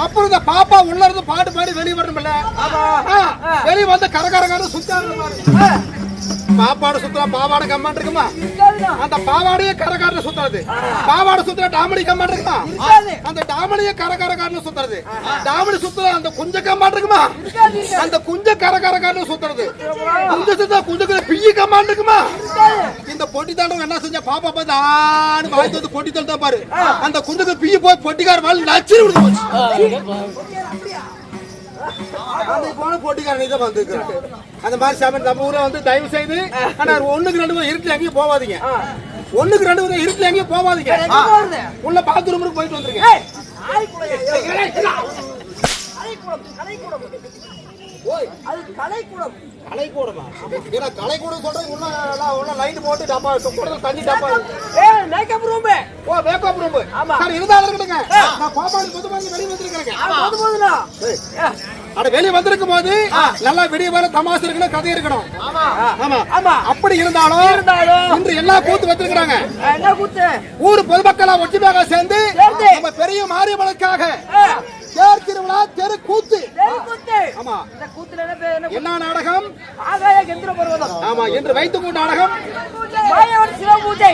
அப்புறம் இந்த பாப்பா உள்ள இருந்து பாட்டு பாடி வெளியே வரணும்ல. வெளியே வந்து கரகரகர சுத்தாரு. பாப்பாடு சுத்தா பாவாடை கம்மான் இருக்குமா? அந்த பாவாடையே கரகரன்னு சுத்துறது. பாவாடை சுத்துற டாமடி கம்மான் இருக்குமா? அந்த டாமடியே கரகரகரன்னு சுத்துறது. டாமடி சுத்துற அந்த குஞ்ச கம்மான் இருக்குமா? அந்த குஞ்ச கரகரகரன்னு சுத்துறது. குஞ்ச சுத்தா குஞ்சக்கு பிய்ய கம்மான் இருக்குமா? இந்த பொட்டி தாண்டவங்க என்ன செஞ்ச பாப்பா பார்த்து ஆன்னு வாய்த்து வந்து பொட்டி தள்ளிட்டா பாரு. அந்த குஞ்சக்கு பிய்ய போய் பொட்டிக்கார வாழ நச்சு விடுது போச்சு. அந்த மாதிரி சாமி நம்ம ஊர்ல வந்து தயவு செய்து ஒண்ணுக்கு ரெண்டு பேரும் இருட்டுல எங்கேயும் போவாதீங்க. ஒண்ணுக்கு ரெண்டு பேரும் இருட்டுல எங்கேயும் போவாதீங்க. உள்ள பாத்ரூமுக்கு போயிட்டு வந்துருங்க. கலைக்கூடமா? ஏன்னா கலைக்கூடம் சொல்றது உள்ள லைட் போட்டு டப்பா கூடல தண்ணி டப்பா. Makeup room. ஓ மேக்கப் ரூம். சார் இருந்தாலும் இருக்கட்டுங்க. நான் பாப்பாடி புது வாங்கி வெளிய வந்திருக்கேன். அட வெளிய வந்திருக்கும் போது நல்லா விடிய வர தமாஷ் இருக்கணும், கதை இருக்கணும். ஆமா அப்படி இருந்தாலும் இன்று எல்லா கூத்து வச்சிருக்காங்க. என்ன கூத்து? ஊர் பொதுமக்களா ஒற்றுமையாக சேர்ந்து நம்ம பெரிய மாரியம்மனுக்காக தேர் திருவிழா தெரு கூத்து. ஆமா இந்த கூத்துல என்ன நாடகம்? ஆகாய கந்திர பர்வதம். ஆமா என்று வைத்துக் கொண்ட நாடகம் மாயவன் சிவ பூஜை.